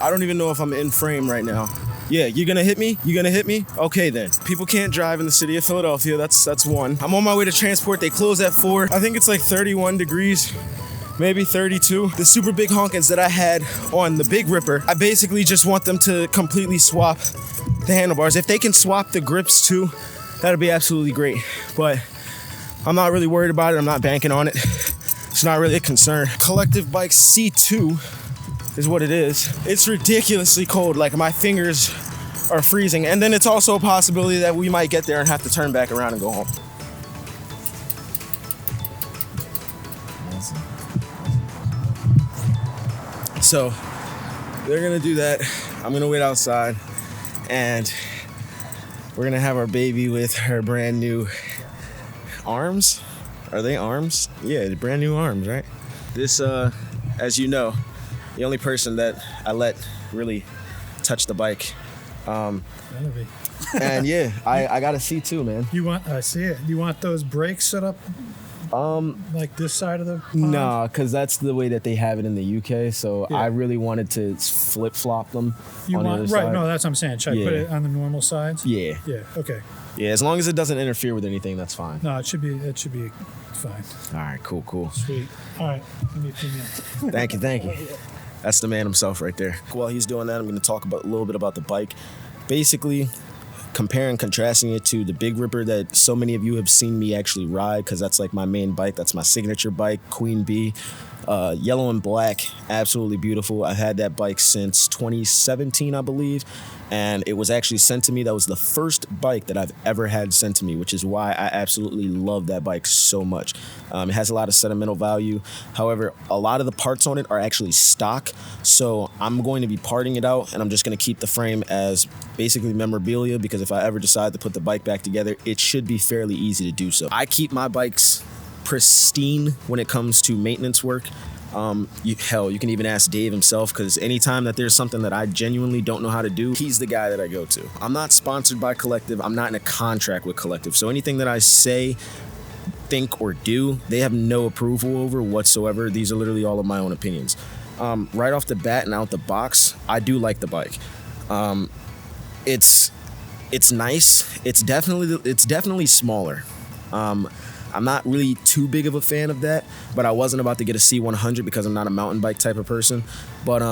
I don't even know if I'm in frame right now. Yeah, you gonna hit me? You gonna hit me? Okay then. People can't drive in the city of Philadelphia. That's one. I'm on my way to transport. They close at 4. I think it's like 31 degrees. Maybe 32. The super big honkins that I had on the Big Ripper, I basically just want them to completely swap the handlebars. If they can swap the grips too, that'd be absolutely great. But I'm not really worried about it. I'm not banking on it. It's not really a concern. Collective Bike C2 is what it is. It's ridiculously cold. Like, my fingers are freezing. And then it's also a possibility that we might get there and have to turn back around and go home. So they're gonna do that. I'm gonna wait outside, and we're gonna have our baby with her brand new arms. Are they arms? Yeah, brand new arms, right? This, as you know, the only person that I let really touch the bike. And yeah, I got a C2, man. I see it. You want those brakes set up? Like this side of the pond? Nah, because that's the way that they have it in the UK. So yeah. I really wanted to flip-flop them on the other side. Right, no, that's what I'm saying. Should I put it on the normal sides? Yeah. Yeah, okay. Yeah, as long as it doesn't interfere with anything, that's fine. No, it should be fine. All right, cool. Sweet. All right, give me a few minutes. Thank you. That's the man himself right there. While he's doing that, I'm going to talk a little bit about the bike. Basically, comparing, contrasting it to the Big Ripper that so many of you have seen me actually ride, because that's like my main bike. That's my signature bike, Queen Bee. Yellow and black, absolutely beautiful. I've had that bike since 2017, I believe, and it was actually sent to me. That was the first bike that I've ever had sent to me, which is why I absolutely love that bike so much. It has a lot of sentimental value. However, a lot of the parts on it are actually stock, so I'm going to be parting it out, and I'm just going to keep the frame as basically memorabilia, because if I ever decide to put the bike back together, it should be fairly easy to do so. I keep my bikes pristine when it comes to maintenance work. You can even ask Dave himself, because anytime that there's something that I genuinely don't know how to do, he's the guy that I go to. I'm not sponsored by Collective. I'm not in a contract with Collective. So anything that I say, think, or do, they have no approval over whatsoever. These are literally all of my own opinions. Right off the bat and out the box, I do like the bike. It's nice. It's definitely smaller. I'm not really too big of a fan of that, but I wasn't about to get a C100 because I'm not a mountain bike type of person. But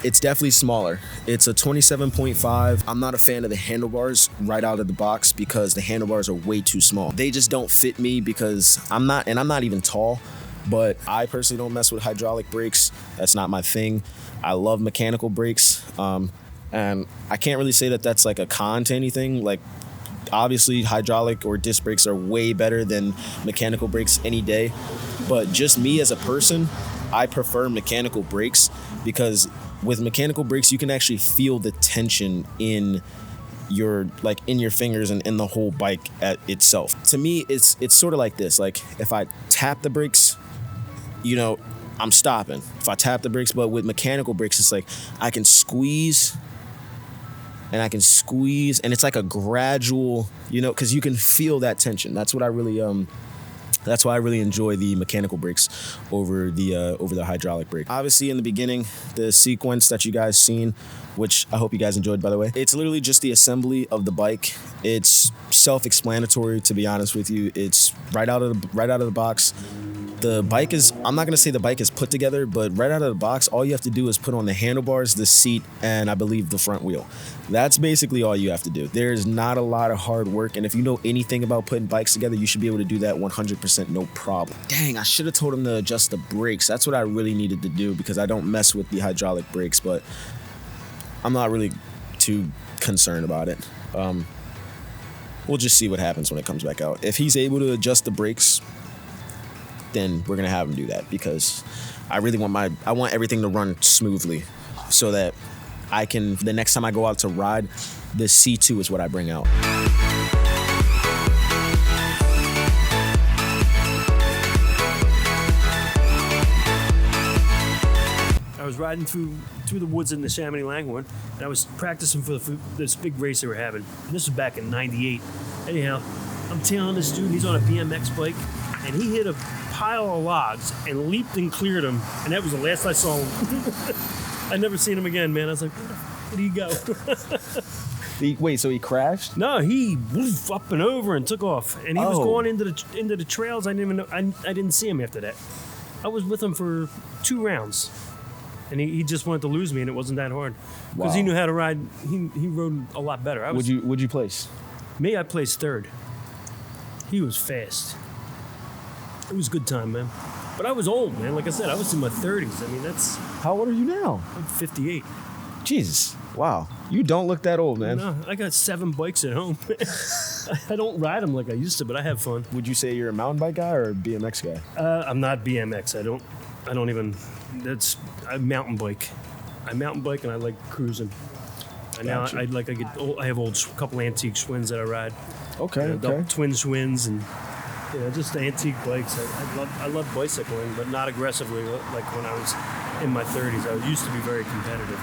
it's definitely smaller. It's a 27.5. I'm not a fan of the handlebars right out of the box because the handlebars are way too small. They just don't fit me because I'm not even tall, but I personally don't mess with hydraulic brakes. That's not my thing. I love mechanical brakes. And I can't really say that that's like a con to anything. Like, obviously, hydraulic or disc brakes are way better than mechanical brakes any day. But just me as a person, I prefer mechanical brakes because with mechanical brakes, you can actually feel the tension in your fingers and in the whole bike itself. To me, it's sort of like this. Like, if I tap the brakes, I'm stopping. If I tap the brakes, but with mechanical brakes, it's like I can squeeze, and it's like a gradual, because you can feel that tension. That's why I really enjoy the mechanical brakes over the hydraulic brake. Obviously, in the beginning, the sequence that you guys seen, which I hope you guys enjoyed, by the way, it's literally just the assembly of the bike. It's self-explanatory, to be honest with you. It's right out of the box. The bike is, I'm not going to say the bike is put together, but right out of the box, all you have to do is put on the handlebars, the seat, and I believe the front wheel. That's basically all you have to do. There's not a lot of hard work, and if you know anything about putting bikes together, you should be able to do that 100% no problem. Dang, I should have told him to adjust the brakes. That's what I really needed to do because I don't mess with the hydraulic brakes, but I'm not really too concerned about it. We'll just see what happens when it comes back out. If he's able to adjust the brakes, then we're gonna have him do that because I really want everything to run smoothly so that the next time I go out to ride, the C2 is what I bring out. I was riding through the woods in the Chamonix Langhorne, and I was practicing for this big race they were having. And this was back in '98. Anyhow, I'm tailing this dude, and he's on a BMX bike, and he hit a pile of logs and leaped and cleared them, and that was the last I saw him. I never seen him again, man. I was like, where did he go? Wait, so he crashed? No, he woof, up and over and took off, and he was Oh. going into the trails. I didn't even know. I didn't see him after that. I was with him for 2 rounds, and he just wanted to lose me, and it wasn't that hard because he Wow. knew how to ride. He rode a lot better. Would you place? Me, I placed 3rd. He was fast. It was a good time, man. But I was old, man. Like I said, I was in my 30s. I mean, that's How old are you now? I'm 58. Jesus. Wow. You don't look that old, man. No, I got 7 bikes at home. I don't ride them like I used to, but I have fun. Would you say you're a mountain bike guy or a BMX guy? I'm not BMX. I don't even. I mountain bike. I mountain bike and I like cruising. And Gotcha. now I have old couple antique Schwinns that I ride. Okay, Double okay. twin Schwinns and just antique bikes. I love bicycling, but not aggressively like when I was in my 30s. I used to be very competitive.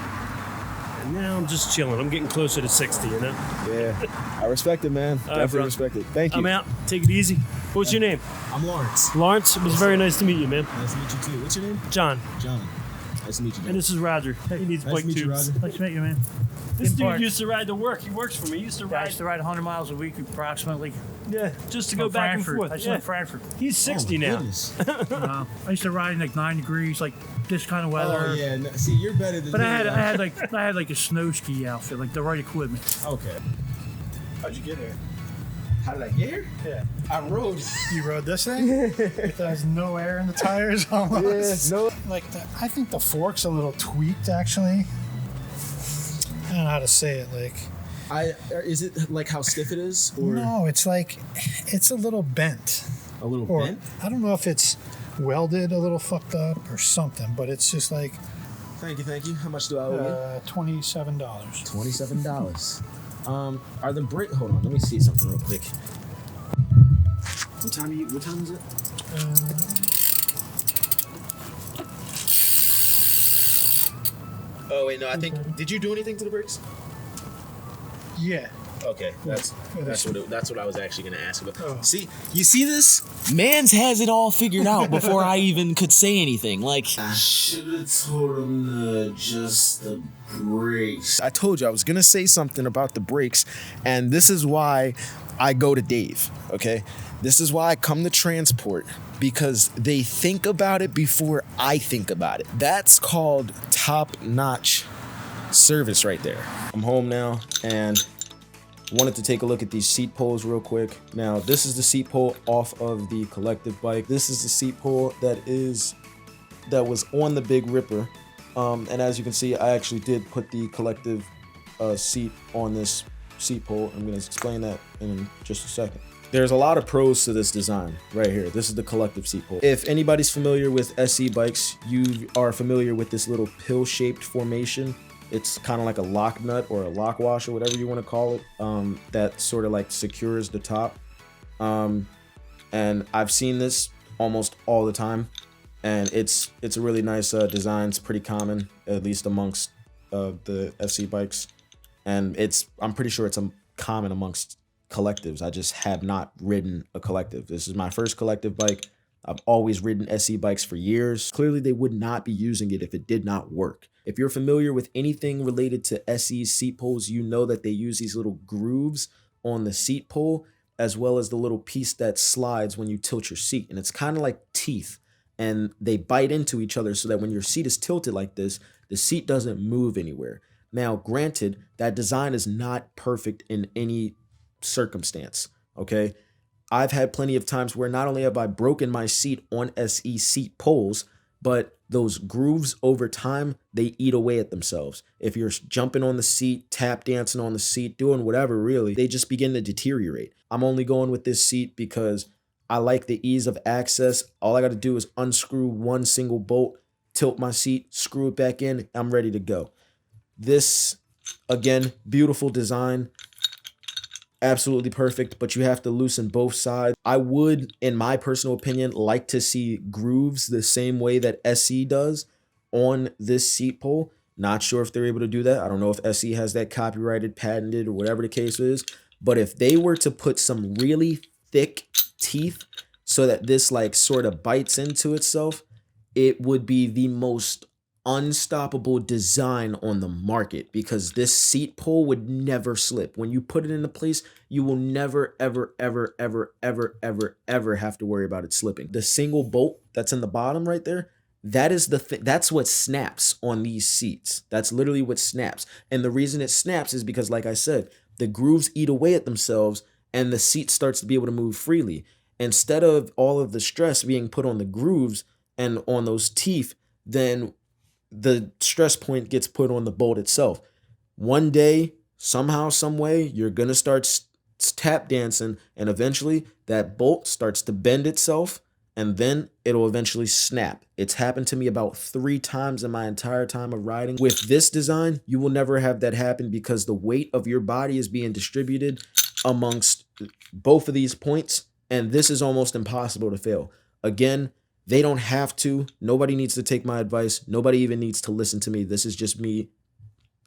And now I'm just chilling. I'm getting closer to 60, you know? Yeah. I respect it, man. right, Definitely bro. respect it. Thank you. I'm out. Take it easy. What's your name? I'm Lawrence. Lawrence. It was very nice to meet you, man. Nice to meet you too. What's your name? John. John. Nice to meet you. And this is Roger. He needs Nice bike to meet you, tubes. Roger. Nice to meet you, man. This In dude Park. used to ride to work. He works for me. He used to I ride. used to ride 100 miles a week approximately. Yeah, just to go From back Frankfurt. and forth. I used to Yeah. live in Frankfurt. He's 60 now. Goodness. I used to ride in like 9 degrees, like this kind of weather. Oh yeah. No, see, you're better than But me. I had like a snow ski outfit, like the right equipment. Okay. How'd you get here? How did I get here? Yeah. I rode. You rode this thing? It has no air in the tires almost. no. Like I think the fork's a little tweaked actually. I don't know how to say it. Like Is it like how stiff it is, or no, it's like it's a little bent. a little Or bent? I don't know if it's welded a little fucked up or something, but it's just like Thank you, thank you. How much do I owe you? $27. $27. Are the brick? Hold on, let me see something real quick. What time is it? Oh wait, no. I think. Did you do anything to the bricks? Yeah. Okay, that's what I was actually gonna ask about. Oh. See, you see this? Mans has it all figured out before I even could say anything. Like, I should have told him to adjust the brakes. I told you I was gonna say something about the brakes, and this is why I go to Dave. Okay, this is why I come to Transport, because they think about it before I think about it. That's called top-notch service right there. I'm home now and wanted to take a look at these seat poles real quick. Now, this is the seat pole off of the collective bike. This is the seat pole that was on the Big Ripper. And as you can see, I actually did put the collective seat on this seat pole. I'm going to explain that in just a second. There's a lot of pros to this design right here. This is the collective seat pole. If anybody's familiar with SE bikes, you are familiar with this little pill-shaped formation. It's kind of like a lock nut or a lock wash or whatever you want to call it, that sort of like secures the top. And I've seen this almost all the time, and it's a really nice design. It's pretty common, at least amongst the SE bikes, and I'm pretty sure it's common amongst collectives. I just have not ridden a collective. This is my first collective bike. I've always ridden SE bikes for years. Clearly, they would not be using it if it did not work. If you're familiar with anything related to SE seat poles, you know that they use these little grooves on the seat pole, as well as the little piece that slides when you tilt your seat. And it's kind of like teeth, and they bite into each other so that when your seat is tilted like this, the seat doesn't move anywhere. Now, granted, that design is not perfect in any circumstance, okay? I've had plenty of times where not only have I broken my seat on SE seat poles, but those grooves over time, they eat away at themselves. If you're jumping on the seat, tap dancing on the seat, doing whatever really, they just begin to deteriorate. I'm only going with this seat because I like the ease of access. All I got to do is unscrew one single bolt, tilt my seat, screw it back in, I'm ready to go. This, again, beautiful design. Absolutely perfect, but you have to loosen both sides. I would, in my personal opinion, like to see grooves the same way that SE does on this seat pole. Not sure if they're able to do that. I don't know if SE has that copyrighted, patented, or whatever the case is. But if they were to put some really thick teeth so that this like sort of bites into itself, it would be the most unstoppable design on the market, because this seat pole would never slip. When you put it into place, you will never, ever, ever, ever, ever, ever, ever have to worry about it slipping. The single bolt that's in the bottom right there, that is the thing. That's what snaps on these seats. That's literally what snaps. And the reason it snaps is because, like I said, the grooves eat away at themselves and the seat starts to be able to move freely. Instead of all of the stress being put on the grooves and on those teeth, then the stress point gets put on the bolt itself. One day, somehow, some way, you're going to start tap dancing, and eventually that bolt starts to bend itself, and then it'll eventually snap. It's happened to me about 3 times in my entire time of riding. With this design, you will never have that happen because the weight of your body is being distributed amongst both of these points, and this is almost impossible to fail. Again, they don't have to. Nobody needs to take my advice. Nobody even needs to listen to me. This is just me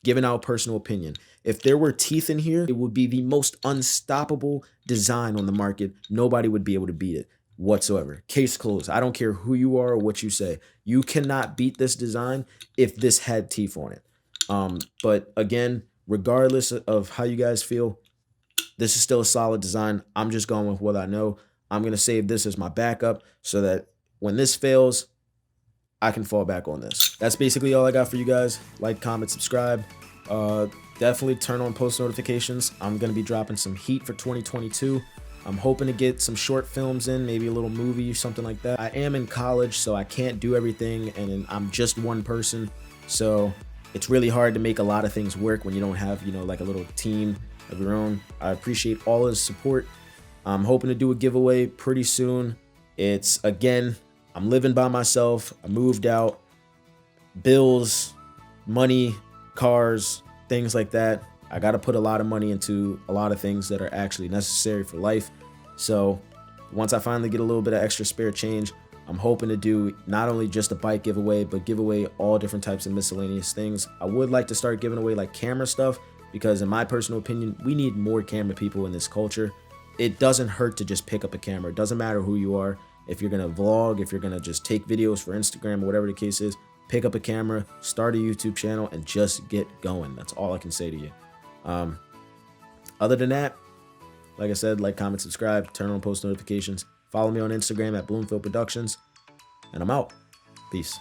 giving out personal opinion. If there were teeth in here, it would be the most unstoppable design on the market. Nobody would be able to beat it whatsoever. Case closed. I don't care who you are or what you say. You cannot beat this design if this had teeth on it. But again, regardless of how you guys feel, this is still a solid design. I'm just going with what I know. I'm going to save this as my backup so that when this fails, I can fall back on this. That's basically all I got for you guys. Like, comment, subscribe. Definitely turn on post notifications. I'm going to be dropping some heat for 2022. I'm hoping to get some short films in, maybe a little movie or something like that. I am in college, so I can't do everything, and I'm just one person. So it's really hard to make a lot of things work when you don't have, like a little team of your own. I appreciate all of the support. I'm hoping to do a giveaway pretty soon. It's, again, I'm living by myself. I moved out. Bills, money, cars, things like that. I got to put a lot of money into a lot of things that are actually necessary for life. So once I finally get a little bit of extra spare change, I'm hoping to do not only just a bike giveaway, but give away all different types of miscellaneous things. I would like to start giving away like camera stuff because, in my personal opinion, we need more camera people in this culture. It doesn't hurt to just pick up a camera. It doesn't matter who you are. If you're going to vlog, if you're going to just take videos for Instagram or whatever the case is, pick up a camera, start a YouTube channel, and just get going. That's all I can say to you. Other than that, like I said, like, comment, subscribe, turn on post notifications. Follow me on Instagram at Bloomfield Productions, and I'm out. Peace.